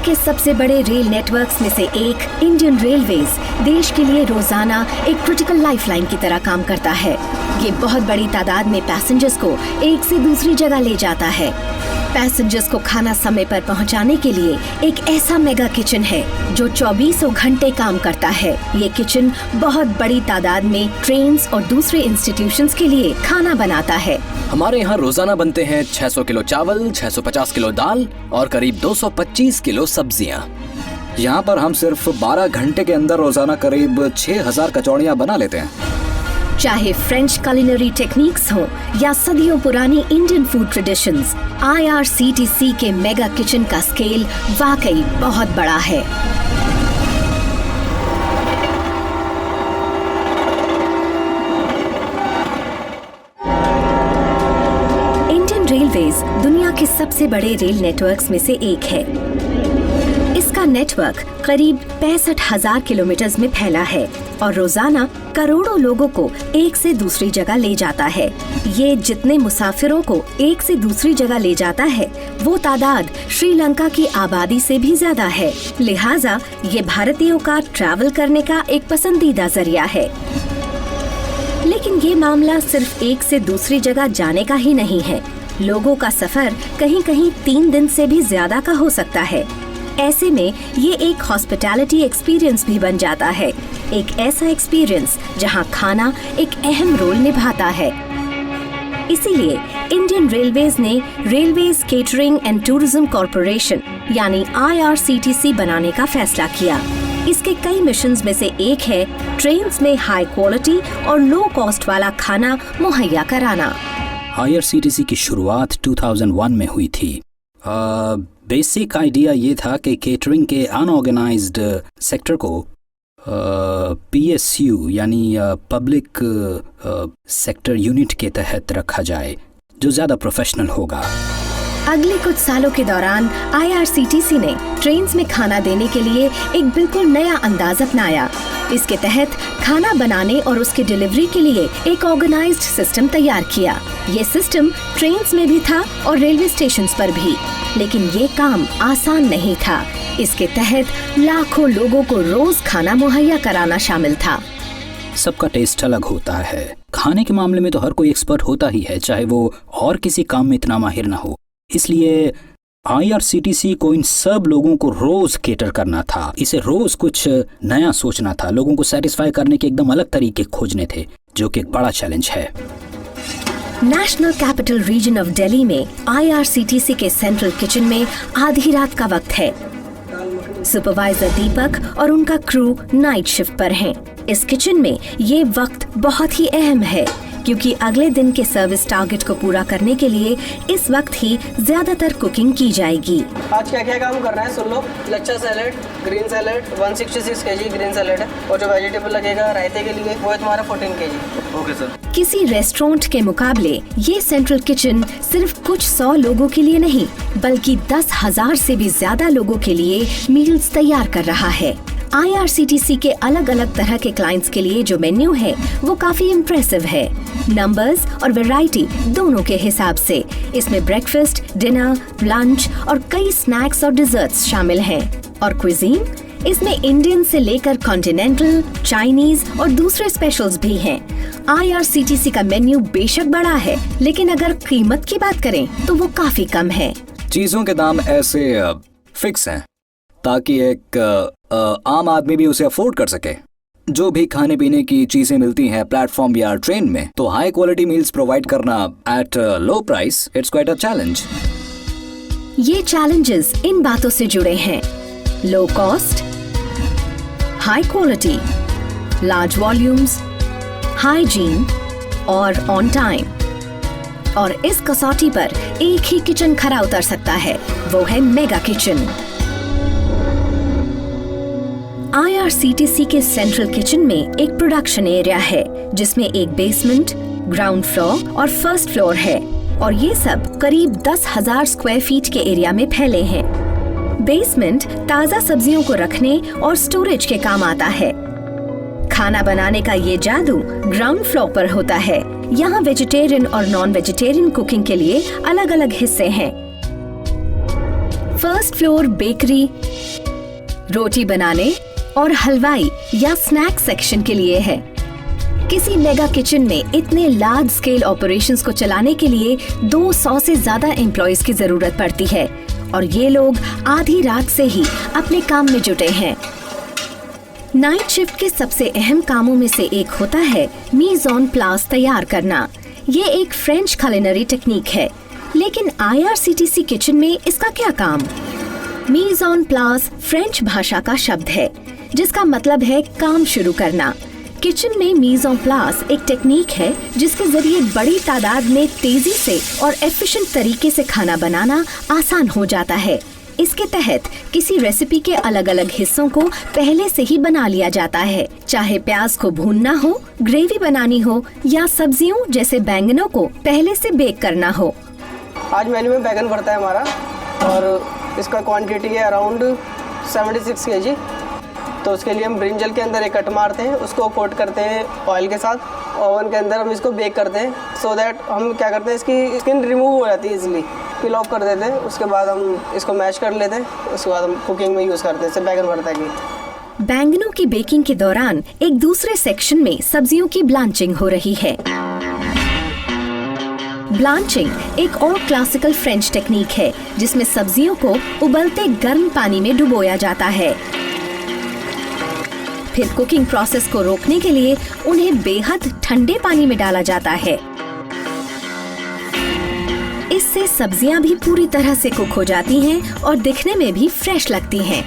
के सबसे बड़े रेल नेटवर्क्स में से एक इंडियन रेलवेज देश के लिए रोजाना एक क्रिटिकल लाइफलाइन की तरह काम करता है। ये बहुत बड़ी तादाद में पैसेंजर्स को एक से दूसरी जगह ले जाता है। पैसेंजर्स को खाना समय पर पहुंचाने के लिए एक ऐसा मेगा किचन है जो 24 घंटे काम करता है। ये किचन बहुत बड़ी तादाद में ट्रेन्स और दूसरे इंस्टीट्यूशंस के लिए खाना बनाता है। हमारे यहाँ रोजाना बनते हैं 600 किलो चावल, 650 किलो दाल और करीब 225 किलो सब्जियाँ। यहाँ पर हम सिर्फ 12 घंटे के अंदर रोजाना करीब 6000 कचौड़ियाँ बना लेते हैं। चाहे फ्रेंच कुलिनरी टेक्निक्स हों या सदियों पुरानी इंडियन फूड ट्रेडिशंस, IRCTC के मेगा किचन का स्केल वाकई बहुत बड़ा है। इंडियन रेलवेज दुनिया के सबसे बड़े रेल नेटवर्क्स में से एक है। इसका नेटवर्क करीब 65,000 किलोमीटर में फैला है और रोजाना करोड़ों लोगों को एक से दूसरी जगह ले जाता है। ये जितने मुसाफिरों को एक से दूसरी जगह ले जाता है वो तादाद श्रीलंका की आबादी से भी ज्यादा है। लिहाजा ये भारतीयों का ट्रैवल करने का एक पसंदीदा जरिया है। लेकिन ये मामला सिर्फ एक से दूसरी जगह जाने का ही नहीं है। लोगों का सफर कहीं कहीं 3 दिन से भी ज्यादा का हो सकता है। ऐसे में ये एक हॉस्पिटैलिटी एक्सपीरियंस भी बन जाता है, एक ऐसा एक्सपीरियंस जहां खाना एक अहम रोल निभाता है। इसीलिए इंडियन रेलवेज ने railways catering and tourism corporation यानी IRCTC बनाने का फैसला किया। इसके कई मिशंस में से एक है ट्रेन्स में हाई क्वालिटी और लो कॉस्ट वाला खाना मुहैया कराना। IRCTC की शुरुआत 2001 में हुई थी। बेसिक आइडिया ये था कि केटरिंग के अनऑर्गेनाइज्ड सेक्टर को PSU यानी पब्लिक सेक्टर यूनिट के तहत रखा जाए जो ज़्यादा प्रोफेशनल होगा। अगले कुछ सालों के दौरान IRCTC ने ट्रेन्स में खाना देने के लिए एक बिल्कुल नया अंदाज अपनाया। इसके तहत खाना बनाने और उसके डिलीवरी के लिए एक ऑर्गेनाइज्ड सिस्टम तैयार किया। ये सिस्टम ट्रेन्स में भी था और रेलवे स्टेशंस पर भी, लेकिन ये काम आसान नहीं था। इसके तहत लाखों लोगों को रोज खाना मुहैया कराना शामिल था। सबका टेस्ट अलग होता है। खाने के मामले में तो हर कोई एक्सपर्ट होता ही है, चाहे वो और किसी काम में इतना माहिर ना हो। इसलिए IRCTC को इन सब लोगों को रोज केटर करना था। इसे रोज कुछ नया सोचना था। लोगों को सेटिस्फाई करने के एकदम अलग तरीके खोजने थे, जो कि एक बड़ा चैलेंज है। National capital region of Delhi में IRCTC के सेंट्रल किचन में आधी रात का वक्त है। सुपरवाइजर दीपक और उनका क्रू नाइट शिफ्ट पर हैं। इस किचन में ये वक्त बहुत ही अहम है क्योंकि अगले दिन के सर्विस टारगेट को पूरा करने के लिए इस वक्त ही ज्यादातर कुकिंग की जाएगी। आज क्या क्या काम करना है सुन लो। लच्छा salad, green salad 166 kg green salad है और जो वेजिटेबल लगेगा रायते के लिए वो है तुम्हारा 14 kg। Okay sir. किसी रेस्टोरेंट के मुकाबले ये सेंट्रल किचन सिर्फ कुछ 100 लोगों के लिए नहीं बल्कि 10,000 से भी ज्यादा लोगों के लिए मील्स तैयार कर रहा है। IRCTC के अलग अलग तरह के क्लाइंट्स के लिए जो मेन्यू है वो काफी इम्प्रेसिव है, नंबर्स और वैरायटी दोनों के हिसाब से। इसमें ब्रेकफास्ट, डिनर, लंच और कई स्नैक्स और डिजर्ट्स शामिल हैं। और क्विजीन, इसमें इंडियन से लेकर कॉन्टिनेंटल, चाइनीज और दूसरे स्पेशल्स भी हैं। IRCTC का मेन्यू बेशक बड़ा है, लेकिन अगर कीमत की बात करें तो वो काफी कम है। चीजों के दाम ऐसे फिक्स हैं ताकि एक आम आदमी भी उसे अफोर्ड कर सके। जो भी खाने पीने की चीजें मिलती हैं प्लेटफॉर्म या ट्रेन में, तो हाई क्वालिटी मील्स प्रोवाइड करना at low price, it's quite a challenge. ये चैलेंजेस इन बातों से जुड़े हैं: low cost, high quality, large volumes, hygiene और ऑन टाइम। और इस कसौटी पर एक ही किचन खरा उतर सकता है, वो है मेगा किचन। IRCTC के सेंट्रल किचन में एक प्रोडक्शन एरिया है जिसमें एक बेसमेंट, ग्राउंड फ्लोर और फर्स्ट फ्लोर है और ये सब करीब 10,000 स्क्वायर फीट के एरिया में फैले हैं। बेसमेंट ताजा सब्जियों को रखने और स्टोरेज के काम आता है। खाना बनाने का ये जादू ग्राउंड फ्लोर पर होता है। यहाँ वेजिटेरियन और नॉन वेजिटेरियन कुकिंग के लिए अलग अलग हिस्से हैं। फर्स्ट फ्लोर बेकरी, रोटी बनाने और हलवाई या स्नैक सेक्शन के लिए है। किसी मेगा किचन में इतने लार्ज स्केल ऑपरेशंस को चलाने के लिए 200 से ज्यादा एम्प्लॉयज की जरूरत पड़ती है और ये लोग आधी रात से ही अपने काम में जुटे हैं। नाइट शिफ्ट के सबसे अहम कामों में से एक होता है मीज़ ऑन प्लेस तैयार करना। ये एक फ्रेंच कुलिनरी टेक्निक है, लेकिन IRCTC किचन में इसका क्या काम? मीज़ ऑन प्लेस फ्रेंच भाषा का शब्द है जिसका मतलब है काम शुरू करना। किचन में मीज़ ऑन प्लेस एक टेक्निक है जिसके जरिए बड़ी तादाद में तेजी से और एफिशिएंट तरीके से खाना बनाना आसान हो जाता है। इसके तहत किसी रेसिपी के अलग अलग हिस्सों को पहले से ही बना लिया जाता है, चाहे प्याज को भूनना हो, ग्रेवी बनानी हो या सब्जियों जैसे बैंगनों को पहले से बेक करना हो। आज मेन्यू में बैगन भरता है हमारा और इसका क्वांटिटी है अराउंड 76 kg। तो उसके लिए हम ब्रिंजल के अंदर एक कट मारते हैं, उसको कोट करते हैं ऑयल के साथ, ओवन के अंदर हम इसको बेक करते हैं सो दैट हम क्या करते हैं इसकी स्किन रिमूव हो जाती है इजीली, पील ऑफ कर देते हैं। उसके बाद हम इसको मैश कर लेते हैं, उसके बाद हम कुकिंग में यूज़ करते हैं। जैसे बैगन भरता है। बैंगनों की बेकिंग के दौरान एक दूसरे सेक्शन में सब्जियों की ब्लांचिंग हो रही है। ब्लांचिंग एक और क्लासिकल फ्रेंच टेक्निक है जिसमें सब्जियों को उबलते गर्म पानी में डुबोया जाता है। फिर कुकिंग प्रोसेस को रोकने के लिए उन्हें बेहद ठंडे पानी में डाला जाता है। इससे सब्जियां भी पूरी तरह से कुक हो जाती हैं और दिखने में भी फ्रेश लगती हैं।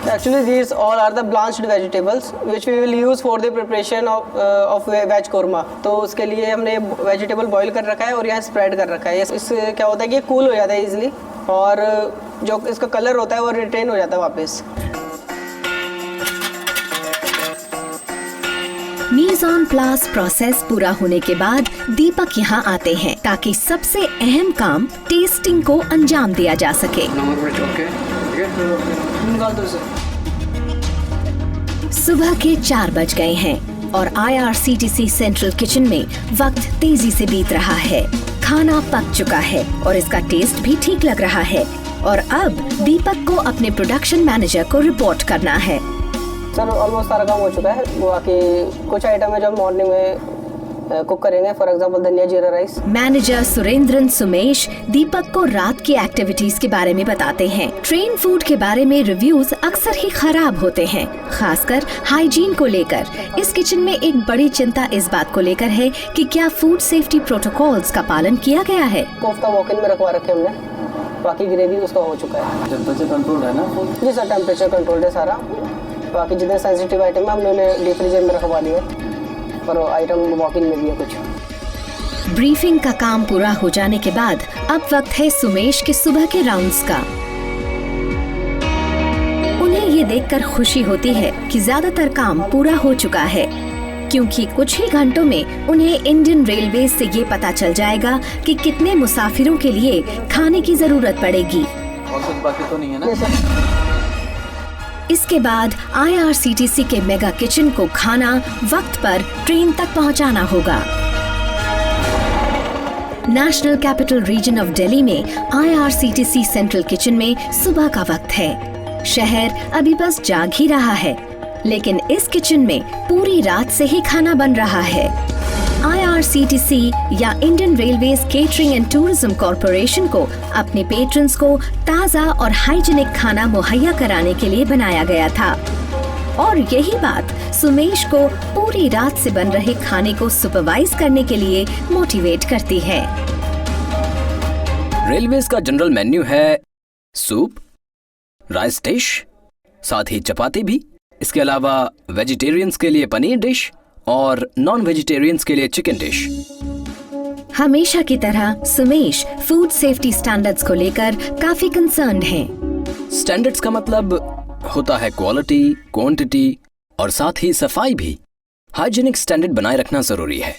Actually, these all are the blanched vegetables which we will use for the preparation of veg korma। तो उसके लिए हमने वेजिटेबल बॉईल कर रखा है और यहाँ स्प्रेड कर रखा है। इससे क्या होता है कि ये कूल हो जाता है इजीली और जो इसका कलर होता है वो रिटेन हो जाता है वापस। मीज़ ऑन प्लेस प्रोसेस पूरा होने के बाद दीपक यहाँ आते हैं ताकि सबसे अहम काम टेस्टिंग को अंजाम दिया जा सके। सुबह के 4 बज गए हैं और IRCTC सेंट्रल किचन में वक्त तेजी से बीत रहा है। खाना पक चुका है और इसका टेस्ट भी ठीक लग रहा है और अब दीपक को अपने प्रोडक्शन मैनेजर को रिपोर्ट करना है। सर ऑलमोस्ट सारा काम हो चुका है। बाकी कुछ आइटम है जो मॉर्निंग में कुक करेंगे, फॉर एग्जांपल धनिया जीरा राइस। मैनेजर सुरेंद्रन सुमेश दीपक को रात की एक्टिविटीज के बारे में बताते हैं। ट्रेन फूड के बारे में रिव्यूज अक्सर ही खराब होते हैं, खासकर हाइजीन को लेकर। इस किचन में एक बड़ी चिंता इस बात को लेकर है कि क्या फूड सेफ्टी प्रोटोकॉल्स का पालन किया गया है। कोफ्ता वॉक इन में रखवा रखे हमने, बाकी ग्रेवी उसका हो चुका है। टेम्परेचर कंट्रोल है ना? जी सर, टेम्परेचर कंट्रोल है सारा। बाकी जितने सेंसिटिव आइटम है हमने उन्हें डीप फ्रीजर में रखवा दिए और आइटम वॉक-इन में भी है कुछ। ब्रीफिंग का काम पूरा हो जाने के बाद अब वक्त है सुमेश के सुबह के राउंड्स का। उन्हें ये देखकर खुशी होती है कि ज्यादातर काम पूरा हो चुका है, क्योंकि कुछ ही घंटों में उन्हें इंडियन रेलवेज से ये पता चल जाएगा कि कितने मुसाफिरों के लिए खाने की जरूरत पड़ेगी। और कुछ बाकी तो नहीं है ना? इसके बाद IRCTC के मेगा किचन को खाना वक्त पर ट्रेन तक पहुंचाना होगा। National capital region of Delhi में IRCTC सेंट्रल किचन में सुबह का वक्त है। शहर अभी बस जाग ही रहा है, लेकिन इस किचन में पूरी रात से ही खाना बन रहा है। IRCTC या Indian railways catering and tourism corporation को अपने पेट्रन्स को ताज़ा और हाइजीनिक खाना मुहैया कराने के लिए बनाया गया था और यही बात सुमेश को पूरी रात से बन रहे खाने को सुपरवाइज करने के लिए मोटिवेट करती है। रेलवेज का जनरल मेन्यू है सूप, राइस डिश, साथ ही चपाती भी। इसके अलावा वेजिटेरियंस के लिए पनीर डिश और नॉन वेजिटेरियंस के लिए चिकन डिश। हमेशा की तरह सुमेश फूड सेफ्टी स्टैंडर्ड्स को लेकर काफी कंसर्न्ड हैं। स्टैंडर्ड्स का मतलब होता है क्वालिटी, क्वांटिटी और साथ ही सफाई भी। हाइजीनिक स्टैंडर्ड बनाए रखना जरूरी है।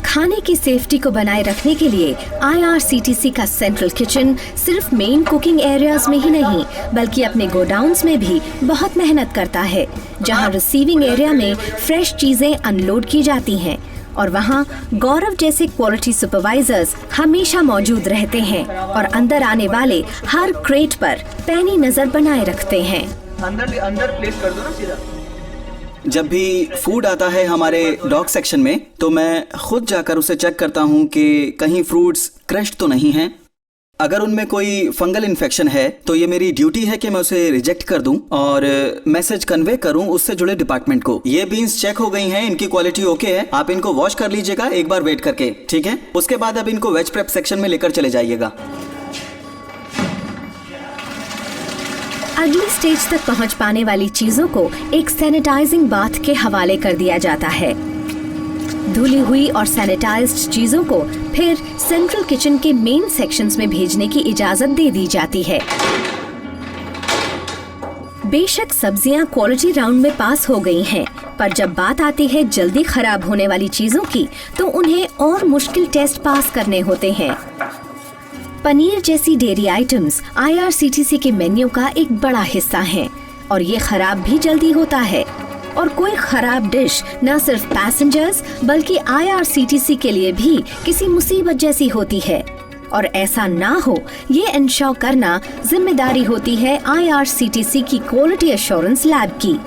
खाने की सेफ्टी को बनाए रखने के लिए IRCTC का सेंट्रल किचन सिर्फ मेन कुकिंग एरियाज में ही नहीं बल्कि अपने गोडाउन्स में भी बहुत मेहनत करता है, जहां रिसीविंग एरिया में फ्रेश चीजें अनलोड की जाती हैं। और वहाँ गौरव जैसे क्वालिटी सुपरवाइजर्स हमेशा मौजूद रहते हैं और अंदर आने वाले हर क्रेट पर पैनी नजर बनाए रखते हैं। अंदर प्लेस कर दो ना सीधा। जब भी फूड आता है हमारे डॉग सेक्शन में तो मैं खुद जाकर उसे चेक करता हूँ कि कहीं फ्रूट्स क्रश्ड तो नहीं हैं। अगर उनमें कोई फंगल इन्फेक्शन है तो ये मेरी ड्यूटी है कि मैं उसे रिजेक्ट कर दूं और मैसेज कन्वे करूं उससे जुड़े डिपार्टमेंट को। ये बीन्स चेक हो गई हैं, इनकी क्वालिटी ओके है, आप इनको वॉश कर लीजिएगा एक बार वेट करके, ठीक है? उसके बाद अब इनको वेज प्रेप सेक्शन में लेकर चले जाइएगा। अगली स्टेज तक पहुंच पाने वाली चीजों को एक सैनिटाइजिंग बाथ के हवाले कर दिया जाता है। धुली हुई और सैनिटाइज्ड चीजों को फिर सेंट्रल किचन के मेन सेक्शंस में भेजने की इजाजत दे दी जाती है। बेशक सब्जियां क्वालिटी राउंड में पास हो गई हैं, पर जब बात आती है जल्दी खराब होने वाली चीजों की तो उन्हें और मुश्किल टेस्ट पास करने होते हैं। पनीर जैसी डेयरी आइटम्स IRCTC के मेन्यू का एक बड़ा हिस्सा हैं और ये खराब भी जल्दी होता है। और कोई खराब डिश न सिर्फ पैसेंजर्स बल्कि IRCTC के लिए भी किसी मुसीबत जैसी होती है और ऐसा ना हो ये इंश्योर करना जिम्मेदारी होती है IRCTC की क्वालिटी एश्योरेंस लैब की।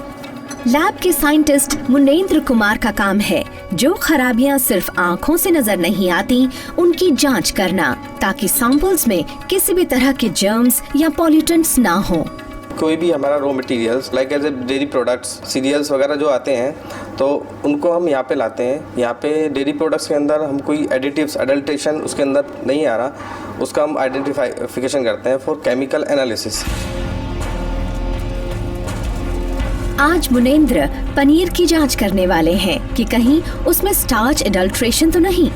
लैब के साइंटिस्ट मुनेंद्र कुमार का काम है जो खराबियां सिर्फ आँखों से नजर नहीं आती उनकी जांच करना, ताकि सैंपल्स में किसी भी तरह के जर्म्स या पॉल्यूटेंट्स ना हो। कोई भी हमारा raw materials like as a dairy products, cereals वगैरह जो आते हैं तो उनको हम यहाँ पे लाते हैं। यहाँ पे डेयरी प्रोडक्ट्स के अंदर हम कोई एडिटिव्स, अडल्ट्रेशन उसके अंदर नहीं आ रहा, उसका हम आइडेंटिफिकेशन करते हैं फॉर केमिकल एनालिसिस। आज मुनेंद्र पनीर की जांच करने वाले हैं कि कहीं उसमें स्टार्च एडल्ट्रेशन तो नहीं।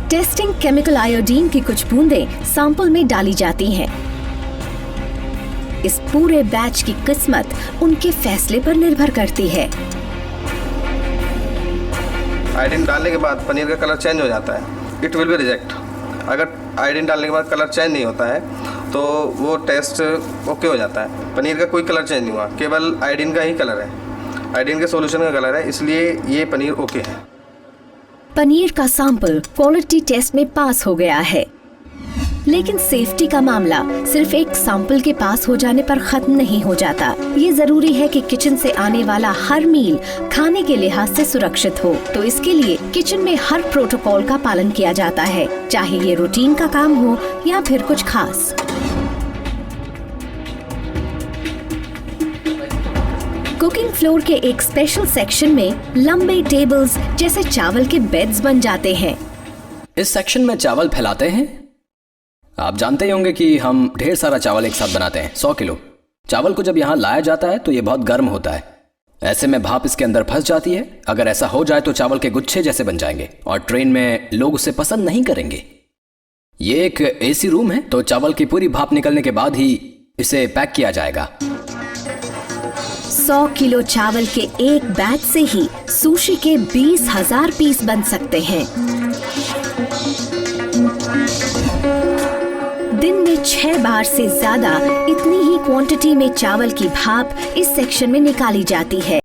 टेस्टिंग केमिकल आयोडीन की कुछ बूंदें सैंपल में डाली जाती हैं। इस पूरे बैच की किस्मत उनके फैसले पर निर्भर करती है। आयोडीन डालने के बाद पनीर का कलर चेंज हो जाता है, इट विल बी रिजेक्ट। अगर आयोडीन डालने के बाद कलर चेंज नहीं होता है तो वो टेस्ट ओके हो जाता है। पनीर का कोई कलर चेंज नहीं हुआ, केवल आयोडीन का ही कलर है, आयोडीन के सॉल्यूशन का कलर है, इसलिए ये पनीर ओके है। पनीर का सैंपल क्वालिटी टेस्ट में पास हो गया है, लेकिन सेफ्टी का मामला सिर्फ एक सैंपल के पास हो जाने पर खत्म नहीं हो जाता। ये जरूरी है कि किचन से आने वाला हर मील खाने के लिहाज से सुरक्षित हो, तो इसके लिए किचन में हर प्रोटोकॉल का पालन किया जाता है, चाहे ये रूटीन का काम हो या फिर कुछ खास। कुकिंग फ्लोर के एक स्पेशल सेक्शन में लंबे टेबल्स जैसे चावल के बेड्स बन जाते हैं। इस सेक्शन में चावल फैलाते हैं। आप जानते ही होंगे कि हम ढेर सारा चावल एक साथ बनाते हैं, 100 किलो। चावल को जब यहाँ लाया जाता है तो ये बहुत गर्म होता है, ऐसे में भाप इसके अंदर फंस जाती है। अगर ऐसा हो जाए तो चावल के गुच्छे जैसे बन जाएंगे और ट्रेन में लोग उसे पसंद नहीं करेंगे। ये एक AC रूम है, तो चावल की पूरी भाप निकलने के बाद ही इसे पैक किया जाएगा। 100 किलो चावल के एक बैच से ही सुशी के 20,000 पीस बन सकते हैं। दिन में 6 बार से ज्यादा इतनी ही क्वांटिटी में चावल की भाप इस सेक्शन में निकाली जाती है।